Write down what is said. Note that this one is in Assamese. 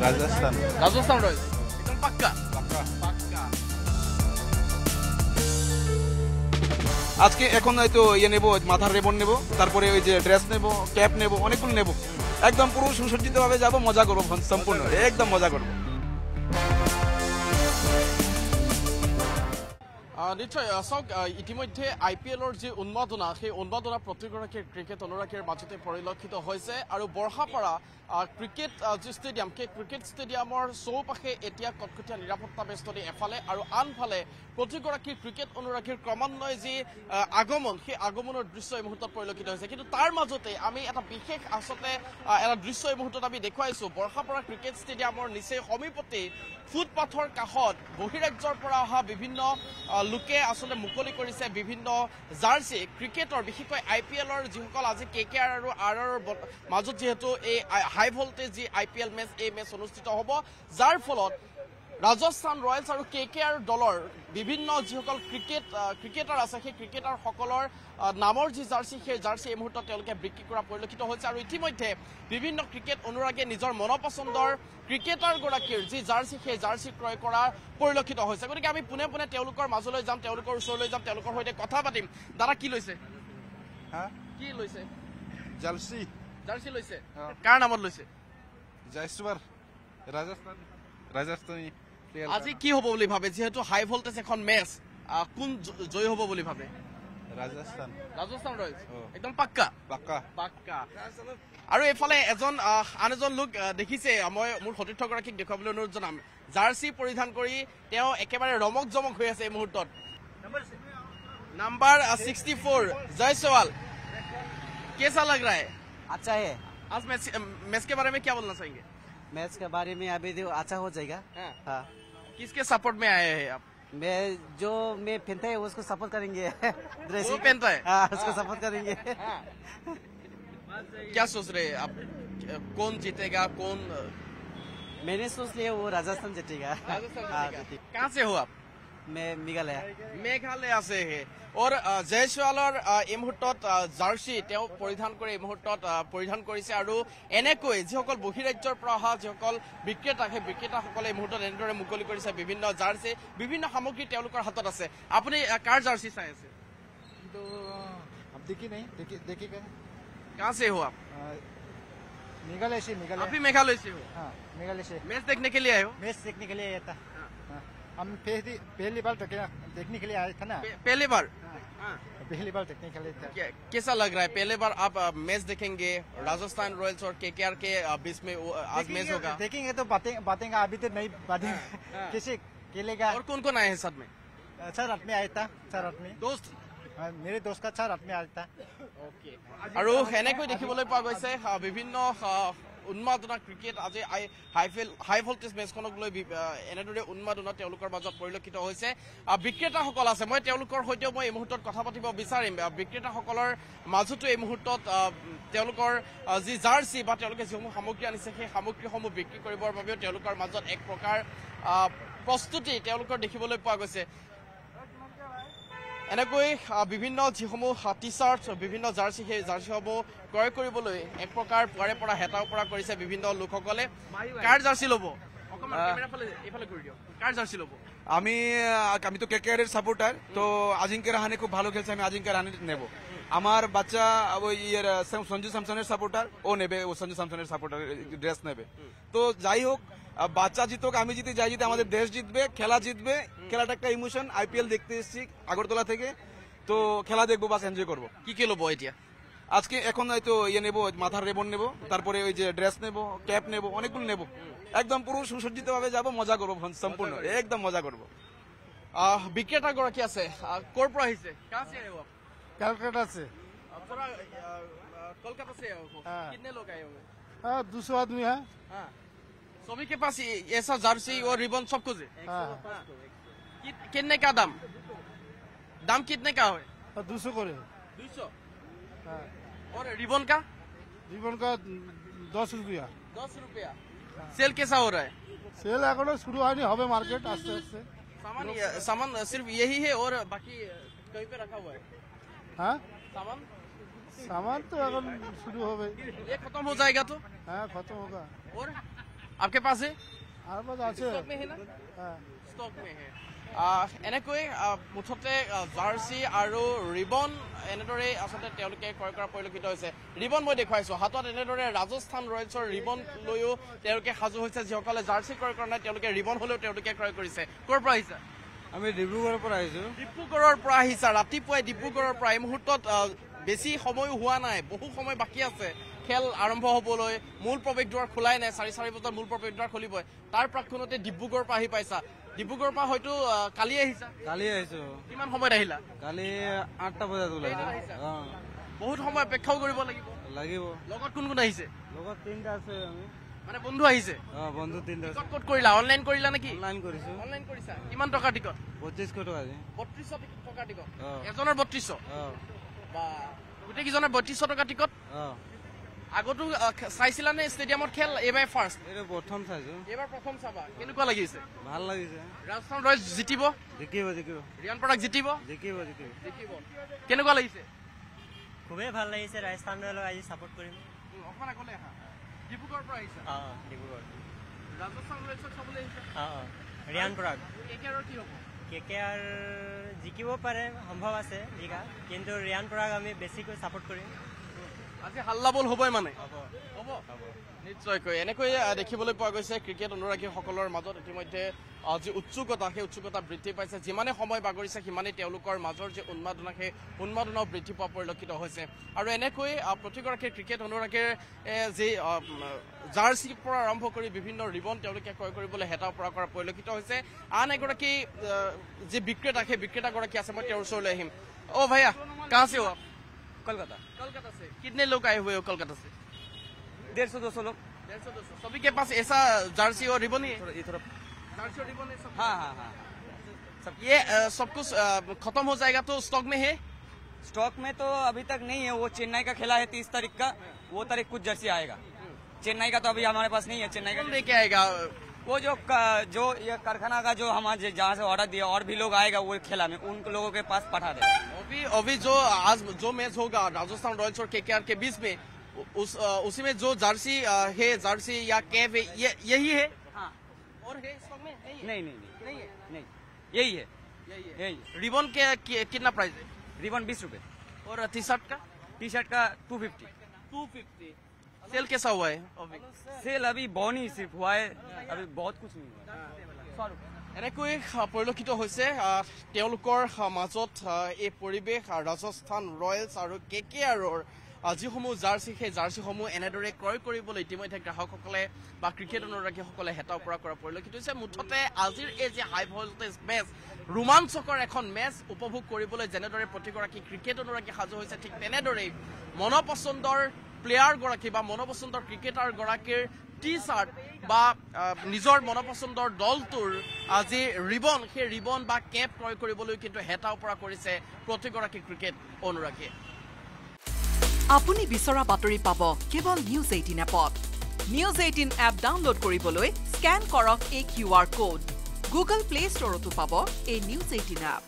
राजस्थान राजस्थान रॉयल्स एकदम पक्का पक्का पक्का আজকে এখন হয়তো ইয়ে নেব, মাথার রেবন নেব, তারপরে ওই যে ড্রেস নেব, ক্যাপ নেব, অনেকগুলো নেব। একদম পুরো সুসজ্জিতভাবে যাব, মজা করবো, সম্পূর্ণ একদম মজা করবো। নিশ্চয় চাওক ইতিমধ্যে IPLৰ যি উন্মাদনা সেই উন্মাদনা প্ৰতিগৰাকী ক্ৰিকেট অনুৰাগীৰ মাজতে পৰিলক্ষিত হৈছে আৰু বৰ্ষাপাৰা ক্ৰিকেট যি ষ্টেডিয়াম সেই ক্ৰিকেট ষ্টেডিয়ামৰ চৌপাশে এতিয়া কটকটীয়া নিৰাপত্তা বেষ্টনী এফালে আৰু আনফালে প্ৰতিগৰাকী ক্ৰিকেট অনুৰাগীৰ ক্ৰমান্বয়ে যি আগমন সেই আগমনৰ দৃশ্য এই মুহূৰ্তত পৰিলক্ষিত হৈছে। কিন্তু তাৰ মাজতে আমি এটা বিশেষ আচলতে এটা দৃশ্য এই মুহূৰ্তত আমি দেখুৱাইছোঁ। বৰ্ষাপাৰা ক্ৰিকেট ষ্টেডিয়ামৰ নিচেই সমীপতেই ফুটপাথৰ কাষত বহিৰাজ্যৰ পৰা অহা বিভিন্ন লোকে আচলতে মুকলি কৰিছে বিভিন্ন জাৰ্চি ক্ৰিকেটৰ, বিশেষকৈ IPLৰ যিসকল আজি KKR আৰু RRৰ মাজত যিহেতু এই হাই ভল্টেজ যি IPL মেচ, এই মেচ অনুষ্ঠিত হ'ব, যাৰ ফলত ৰাজস্থান ৰয়েলছ আৰু KKR দলৰ বিভিন্ন যিসকল ক্ৰিকেটাৰ আছে সেই ক্ৰিকেটাৰসকলৰ নামৰ যি জাৰ্চি সেই জাৰ্চি এই মুহূৰ্তত তেওঁলোকে বিক্ৰী কৰা পৰিলক্ষিত হৈছে। আৰু ইতিমধ্যে বিভিন্ন ক্ৰিকেট অনুৰাগীয়ে নিজৰ মনপচন্দৰ ক্ৰিকেটাৰগৰাকীৰ যি জাৰ্চি সেই জাৰ্চি ক্ৰয় কৰা পৰিলক্ষিত হৈছে। গতিকে আমি পোনে পোনে তেওঁলোকৰ মাজলৈ যাম, তেওঁলোকৰ ওচৰলৈ যাম, তেওঁলোকৰ সৈতে কথা পাতিম। দাদা কি লৈছে? কি লৈছে? জাৰ্চি জাৰ্চি লৈছে। কাৰ নামত লৈছে? জয়সৱাল ৰাজস্থানী আজি কি হ'ব বুলি ভাবে? যিহেতু হাই ভল্টেজ এখন মেচ, কোন জয়ী হ'ব বুলি ভাবে? ৰাজস্থান ৰাজস্থান ৰয়েলছ একদম পাক্কা পাক্কা পাক্কা। আৰু এইফালে আন এজন লোক দেখিছে, মই মোৰ সতীৰ্থগৰাকীক দেখুৱাবলৈ অনুৰোধ জনাম। জাৰ্চি পৰিধান কৰি তেওঁ একেবাৰে ৰমক জমক হৈ আছে এই মুহূৰ্তত। नंबर 64 जयसवाल, कैसा लग रहा है? अच्छा है। आज मैच के बारे में क्या बोलना चाहेंगे? मैच के बारे में अभी तो अच्छा हो जाएगा। हाँ। किसके सपोर्ट में आए हैं आप? मैं पहनता है उसको सपोर्ट करेंगे। वो पहनता है? हाँ, उसको सपोर्ट करेंगे। क्या सोच रहे हैं आप, कौन जीतेगा? कौन? मैंने सोच लिया वो राजस्थान जीतेगा। कहाँ से हो आप? मैं মেঘালয় আছে হে। और জয়সৱালৰ এই মুহূৰ্তত জাৰ্চি তেওঁ পৰিধান কৰি এই মুহূৰ্তত পৰিধান কৰিছে। আৰু এনেকৈ যিসকল বহিৰাজ্যৰ পৰা অহা যিসকল বিক্ৰেতা সেই বিক্ৰেতাসকলে এই মুহূৰ্তত এনেদৰে মুকলি কৰিছে বিভিন্ন জাৰ্চি, বিভিন্ন সামগ্ৰী তেওঁলোকৰ হাতত আছে। আপুনি কাৰ জাৰ্চি চাই আছে? तो अब देखी नहीं, देखिएगा। कहाँ से हो आप? मेघालय से। आप भी मेघालय से हो? हाँ, मेघालय से। मैच देखने के लिए आए हो? मैच देखने के लिए आया था। हम पहली बार देखने के लिए आए थे ना। पहली बार? पहली बार देखने के लिए था। कैसा लग रहा है? पहले बार आप मैच देखेंगे राजस्थान रॉयल्स और KKR के बीच में आज मैच होगा? देखेंगे तो बातेंगे, अभी तो नहीं बातेंगे। कैसे खेलेगा? और कौन कौन आए हैं साथ में? 4 आदमी आया था। 4 आदमी दोस्त? मेरे दोस्त का 4 आदमी आया था। আৰু এনেকৈ দেখিবলৈ পোৱা গৈছে বিভিন্ন উন্মাদনা ক্ৰিকেট আজি হাই ভল্টেজ মেচখনক লৈ এনেদৰে উন্মাদনা তেওঁলোকৰ মাজত পৰিলক্ষিত হৈছে। বিক্ৰেতাসকল আছে, মই তেওঁলোকৰ সৈতেও মই এই মুহূৰ্তত কথা পাতিব বিচাৰিম। বিক্ৰেতাসকলৰ মাজতো এই মুহূৰ্তত তেওঁলোকৰ যি জাৰ্চি বা তেওঁলোকে যিসমূহ সামগ্ৰী আনিছে সেই সামগ্ৰীসমূহ বিক্ৰী কৰিবৰ বাবেও তেওঁলোকৰ মাজত এক প্ৰকাৰ প্ৰস্তুতি তেওঁলোকৰ দেখিবলৈ পোৱা গৈছে। এনেকৈ বিভিন্ন যিসমূহ টি চাৰ্ট, বিভিন্ন জাৰ্চি, সেই জাৰ্চিসমূহ ক্ৰয় কৰিবলৈ এক প্ৰকাৰ পুৱাৰে পৰা হেতাও পৰা কৰিছে বিভিন্ন লোকসকলে। কাৰ জাৰ্চি ল'ব? এইফালে কৰি দিয়ক। কাৰ জাৰ্চি ল'ব? আমি তো KKR এর সাপোর্টার, তো আজিঙ্ক্য রাহানে খুব ভালো খেলছে, আমি আজিঙ্ক্য রাহানে নেব। আমার বাচ্চা ওই সঞ্জু স্যামসনের সাপোর্টার, ও নেবে, ও সঞ্জু স্যামসনের সাপোর্টার ড্রেস নেবে। তো যাই হোক, বাচ্চা জিতুক, আমি জিতে, যাই জিতে, আমাদের দেশ জিতবে, খেলা জিতবে। খেলাটা একটা ইমোশন। IPL দেখতে এসেছি আগরতলা থেকে, তো খেলা দেখবো, বাস এনজয় করবো। কি ল'ব এতিয়া? আজকে এখন হয়তো ইয়ে নেব, মাথার রেবন নেব, তারপরে ওই যে ড্রেস নেব, ক্যাপ নেব, অনেকগুলো নেব। একদম পুরো সুসজ্জিতভাবে যাব, মজা করবো, সম্পূর্ণ একদম মজা করবো। বিক্ৰেতাগৰাকী আছে, ক'ৰ পৰা আহিছে? कहाँ से आए हो आप? कलकत्ता से। पूरा कोलकाता से आए हो? कितने लोग आए होंगे? 200 आदमी है। सभी के पास ऐसा जर्सी और रिबन सब कुछ है? कितने का दाम कितने का है? 200 করে। 200। और रिबन का? रिबन का 10 रुपया। 10 रुपया। सेल कैसा हो रहा है? सेल এখনো শুরু হয়নি, হবে মার্কেট আস্তে আস্তে। सामान सिर्फ यही है और बाकी कहीं पे रखा हुआ है? हाँ, सामान तो अगर शुरू हो गई। ये खत्म हो जाएगा तो? हाँ खत्म होगा। और आपके पास है আর বাজ আছে स्टॉक में है ना হ্যাঁ स्टॉक में है এনেকৈ মুঠতে জাৰ্চি আৰু ৰিবন এনেদৰে আচলতে তেওঁলোকে ক্ৰয় কৰা পৰিলক্ষিত হৈছে ৰিবন মই দেখুৱাইছো হাতত এনেদৰে ৰাজস্থান ৰয়েলছৰ ৰিবন লৈও তেওঁলোকে সাজু হৈছে যিসকলে জাৰ্চি ক্ৰয় কৰা নাই তেওঁলোকে ৰিবন হলেও তেওঁলোকে ক্ৰয় কৰিছে ক'ৰ পৰা আহিছে আমি ডিব্ৰুগড়ৰ পৰা আহিছো ডিব্ৰুগড়ৰ পৰা আহিছা ৰাতিপুৱাই ডিব্ৰুগড়ৰ পৰা এই মুহূৰ্তত বেছি সময় হোৱা নাই বহু সময় বাকী আছে খেল আৰম্ভ হ'বলৈ মূল প্ৰৱেশ দ্বাৰ খোলাই নাই 4:30 বজাত মূল প্ৰৱেশ দ্বাৰ খুলিবই তাৰ প্ৰাক্ষণতে ডিব্ৰুগড়ৰ পৰা আহি পাইছা ডিব্ৰুগড়ৰ পৰা হয়তো কালি আহিছা কালি আহিছো কিমান সময়ত আহিলা কালি 8টা বজাত ওলাইছো বহুত সময় অপেক্ষাও কৰিব লাগিব লাগিব লগত কোন কোন আহিছে লগত 3টা আছে আমি মানে বন্ধু আহিছে বন্ধু 3টা আছে টিকট ক'ত কৰিলা অনলাইন কৰিলা নেকি অনলাইন কৰিছো অনলাইন কৰিছা কিমান টকা টিকট 2500 টকা দি 3200 টকা টিকট এজনৰ 3200 বা গোটেই কিজনৰ 3200 টকা টিকট আগতো চাইছিলা নে ষ্টেডিয়ামত খেল এবাৰ ফাৰ্ষ্ট এটা প্ৰথম চাইছো এবাৰ প্ৰথম চাবা কেনেকুৱা লাগিছে ভাল লাগিছে ৰাজস্থান ৰয়েলছ জিতিব জিকিব জিকিব ৰিয়ান পৰাগ জিতিব জিকিব জিকিব জিতিব কেনেকুৱা লাগিছে খুবেই ভাল লাগিছে ৰাজস্থান ৰয়েলক আজি সাপোৰ্ট কৰিম অকমান আগলৈ আহা ডিব্ৰুগড়ৰ পৰা আহিছা ডিব্ৰুগড় ৰাজস্থান ৰয়েলছক চাবলৈ আহিছা ৰিয়ান পৰাগ কেকেআৰৰ কি হ'ব কেকেআৰ জিকিব পাৰে সম্ভৱ আছে জিকা কিন্তু ৰিয়ান পৰাগ আমি বেছিকৈ সাপোৰ্ট কৰিম আজি হাল্লা বল হ'বই মানে হ'ব নিশ্চয়কৈ এনেকৈ দেখিবলৈ পোৱা গৈছে ক্ৰিকেট অনুৰাগীসকলৰ মাজত ইতিমধ্যে যি উৎসুকতা সেই উৎসুকতা বৃদ্ধি পাইছে যিমানে সময় বাগৰিছে সিমানেই তেওঁলোকৰ মাজৰ যি উন্মাদনা সেই উন্মাদনাও বৃদ্ধি পোৱা পৰিলক্ষিত হৈছে আৰু এনেকৈ প্ৰতিগৰাকী ক্ৰিকেট অনুৰাগীৰ যি জাৰ্চিৰ পৰা আৰম্ভ কৰি বিভিন্ন ৰিবন তেওঁলোকে ক্ৰয় কৰিবলৈ হেতা পৰা কৰা পৰিলক্ষিত হৈছে আন এগৰাকী যি বিক্ৰেতা সেই বিক্ৰেতাগৰাকী আছে মই তেওঁৰ ওচৰলৈ আহিম অ ভাইয়া কাহ से हो आप কলকাতা कोलकाता से कितने लोग आए हुए हो कोलकाता से 150-200 लोग 150-200 सभी के पास ऐसा जर्सी और रिबन ही है ये थोड़ा जर्सी और रिबन है सब हाँ सब ये सब कुछ खत्म हो जाएगा तो स्टॉक में है स्टॉक में तो अभी तक नहीं है वो चेन्नई का खेला है 30 तारीख का वो तारीख कुछ जर्सी आएगा चेन्नई का तो अभी हमारे पास नहीं है चेन्नई का कौन लेके आएगा वो जो ये कारखाना का जो हमारे जहाँ से ऑर्डर दिया और भी लोग आएगा वो खेला में उन लोगों के पास पठा देगा अभी जो आज जो मैच होगा राजस्थान रॉयल्स और केकेआर के बीच में उसी में जो जर्सी है जर्सी या कैप है यही है हाँ और है स्टॉक में नहीं यही है रिबन के कितना प्राइस है रिबन 20 रुपए और टी शर्ट का 250 सेल कैसा हुआ है अभी सेल अभी बहुत ही सिर्फ हुआ है अभी बहुत कुछ नहीं हुआ এনেকৈ পৰিলক্ষিত হৈছে তেওঁলোকৰ মাজত এই পৰিৱেশ ৰাজস্থান ৰয়েলছ আৰু কেকেআৰৰ যিসমূহ জাৰ্চি সেই জাৰ্চিসমূহ এনেদৰে ক্ৰয় কৰিবলৈ ইতিমধ্যে গ্ৰাহকসকলে বা ক্ৰিকেট অনুৰাগীসকলে হেতা উপৰা কৰা পৰিলক্ষিত হৈছে মুঠতে আজিৰ এই যে হাই ভল্টেজ মেচ ৰোমাঞ্চকৰ এখন মেচ উপভোগ কৰিবলৈ যেনেদৰে প্ৰতিগৰাকী ক্ৰিকেট অনুৰাগী সাজু হৈছে ঠিক তেনেদৰেই মনপচন্দৰ প্লেয়াৰগৰাকী বা মনপচন্দৰ ক্ৰিকেটাৰগৰাকীৰ টি চাৰ্ট বা নিজৰ মনপচন্দৰ দলটোৰ আজি ৰিবন সেই ৰিবন বা কেপ ক্ৰয় কৰিবলৈ কিন্তু হেতা উপৰা কৰিছে প্ৰতিগৰাকী ক্ৰিকেট অনুৰাগীয়ে আপুনি বিচৰা বাতৰি পাব কেৱল নিউজ 18 এপত নিউজ 18 এপ ডাউনলোড কৰিবলৈ স্ক্যান কৰক এই QR কোড গুগল প্লে ষ্টৰতো পাব এই নিউজ 18 এপ